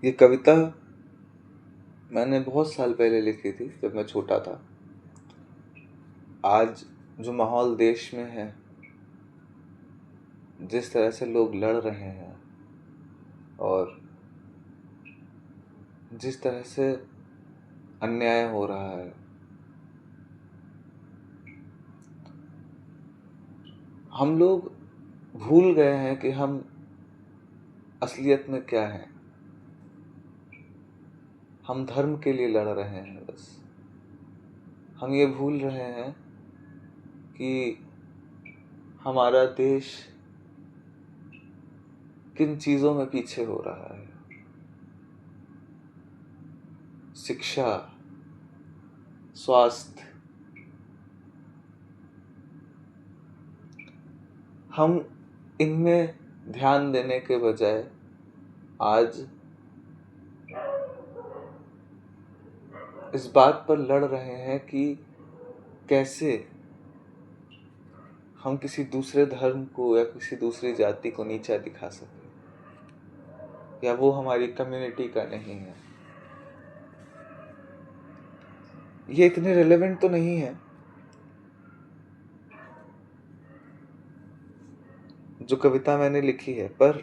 ये कविता मैंने बहुत साल पहले लिखी थी, जब मैं छोटा था। आज जो माहौल देश में है, जिस तरह से लोग लड़ रहे हैं और जिस तरह से अन्याय हो रहा है, हम लोग भूल गए हैं कि हम असलियत में क्या हैं। हम धर्म के लिए लड़ रहे हैं बस। हम ये भूल रहे हैं कि हमारा देश किन चीज़ों में पीछे हो रहा है। शिक्षा, स्वास्थ्य, हम इनमें ध्यान देने के बजाय आज इस बात पर लड़ रहे हैं कि कैसे हम किसी दूसरे धर्म को या किसी दूसरी जाति को नीचा दिखा सकें, या वो हमारी कम्युनिटी का नहीं है। ये इतने रिलेवेंट तो नहीं है। जो कविता मैंने लिखी है, पर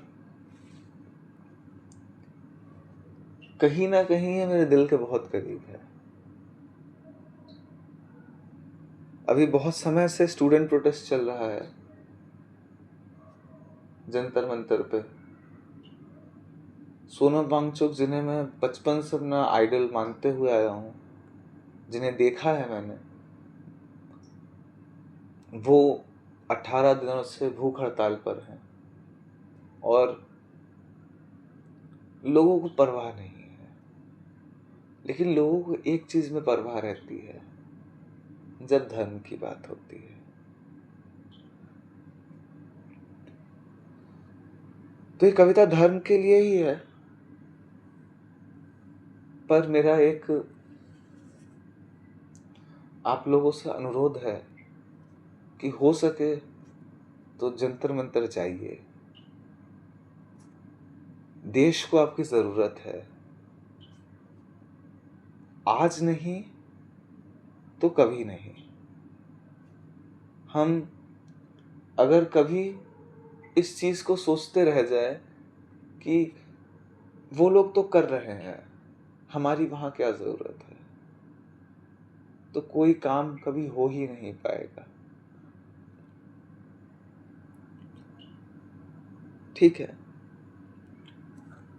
कहीं ना कहीं ये मेरे दिल के बहुत करीब है। अभी बहुत समय से स्टूडेंट प्रोटेस्ट चल रहा है जंतर मंतर पे। सोनम वांगचुक, जिन्हें मैं बचपन से अपना आइडल मानते हुए आया हूँ, जिन्हें देखा है मैंने, वो 18 दिनों से भूख हड़ताल पर हैं और लोगों को परवाह नहीं है। लेकिन लोगों को एक चीज में परवाह रहती है, जब धर्म की बात होती है। तो ये कविता धर्म के लिए ही है, पर मेरा एक आप लोगों से अनुरोध है कि हो सके तो जंतर मंतर जाइए। देश को आपकी जरूरत है, आज नहीं तो कभी नहीं। हम अगर कभी इस चीज को सोचते रह जाए कि वो लोग तो कर रहे हैं, हमारी वहां क्या जरूरत है, तो कोई काम कभी हो ही नहीं पाएगा। ठीक है,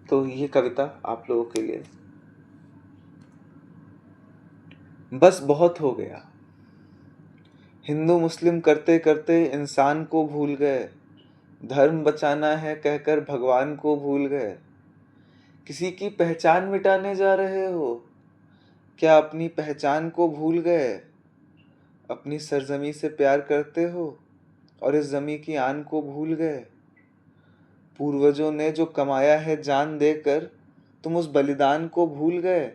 तो ये कविता आप लोगों के लिए। बस बहुत हो गया। हिंदू मुस्लिम करते करते इंसान को भूल गए। धर्म बचाना है कहकर भगवान को भूल गए। किसी की पहचान मिटाने जा रहे हो, क्या अपनी पहचान को भूल गए। अपनी सरजमी से प्यार करते हो और इस जमी की आन को भूल गए। पूर्वजों ने जो कमाया है जान देकर, तुम उस बलिदान को भूल गए।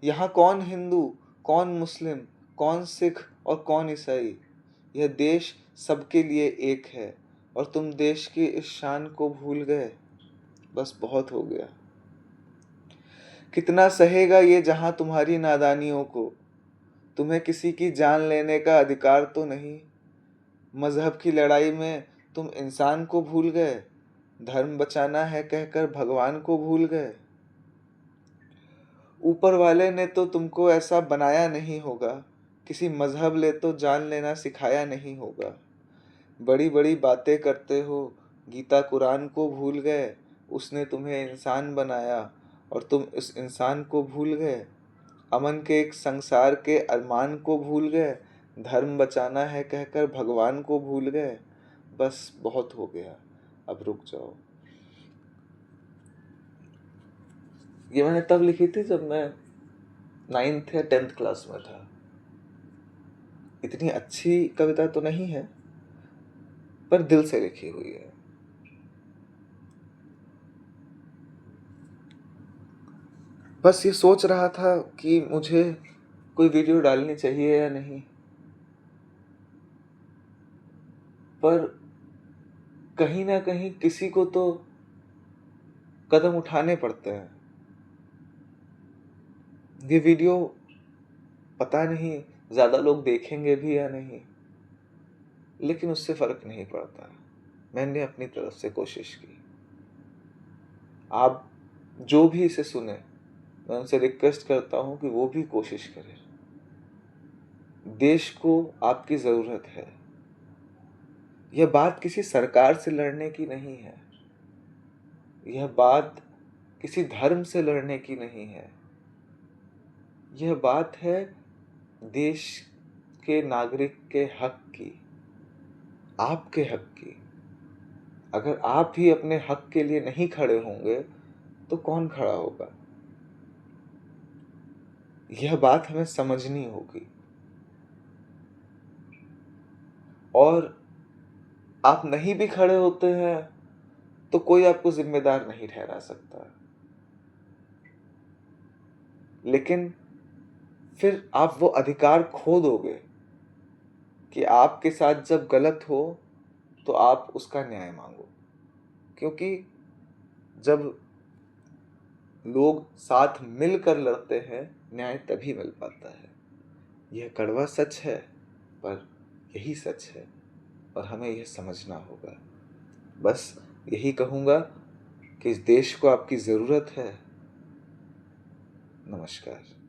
यहाँ कौन हिंदू, कौन मुस्लिम, कौन सिख और कौन ईसाई, यह देश सबके लिए एक है और तुम देश की इस शान को भूल गए। बस बहुत हो गया। कितना सहेगा ये जहां तुम्हारी नादानियों को, तुम्हें किसी की जान लेने का अधिकार तो नहीं। मजहब की लड़ाई में तुम इंसान को भूल गए। धर्म बचाना है कहकर भगवान को भूल गए। ऊपर वाले ने तो तुमको ऐसा बनाया नहीं होगा, किसी मजहब ले तो जान लेना सिखाया नहीं होगा। बड़ी बड़ी बातें करते हो, गीता कुरान को भूल गए। उसने तुम्हें इंसान बनाया और तुम इस इंसान को भूल गए। अमन के एक संसार के अरमान को भूल गए। धर्म बचाना है कहकर भगवान को भूल गए। बस बहुत हो गया, अब रुक जाओ। ये मैंने तब लिखी थी जब मैं 9th या 10th क्लास में था। इतनी अच्छी कविता तो नहीं है, पर दिल से लिखी हुई है। बस ये सोच रहा था कि मुझे कोई वीडियो डालनी चाहिए या नहीं, पर कहीं ना कहीं किसी को तो कदम उठाने पड़ते हैं। ये वीडियो पता नहीं ज़्यादा लोग देखेंगे भी या नहीं, लेकिन उससे फ़र्क नहीं पड़ता। मैंने अपनी तरफ से कोशिश की। आप जो भी इसे सुने, मैं उनसे रिक्वेस्ट करता हूँ कि वो भी कोशिश करें। देश को आपकी ज़रूरत है। यह बात किसी सरकार से लड़ने की नहीं है। यह बात किसी धर्म से लड़ने की नहीं है। यह बात है देश के नागरिक के हक की, आपके हक की। अगर आप ही अपने हक के लिए नहीं खड़े होंगे तो कौन खड़ा होगा? यह बात हमें समझनी होगी। और आप नहीं भी खड़े होते हैं तो कोई आपको जिम्मेदार नहीं ठहरा सकता। लेकिन फिर आप वो अधिकार खो दोगे कि आपके साथ जब गलत हो तो आप उसका न्याय मांगो। क्योंकि जब लोग साथ मिलकर लड़ते हैं, न्याय तभी मिल पाता है। यह कड़वा सच है, पर यही सच है और हमें यह समझना होगा। बस यही कहूँगा कि इस देश को आपकी ज़रूरत है। नमस्कार।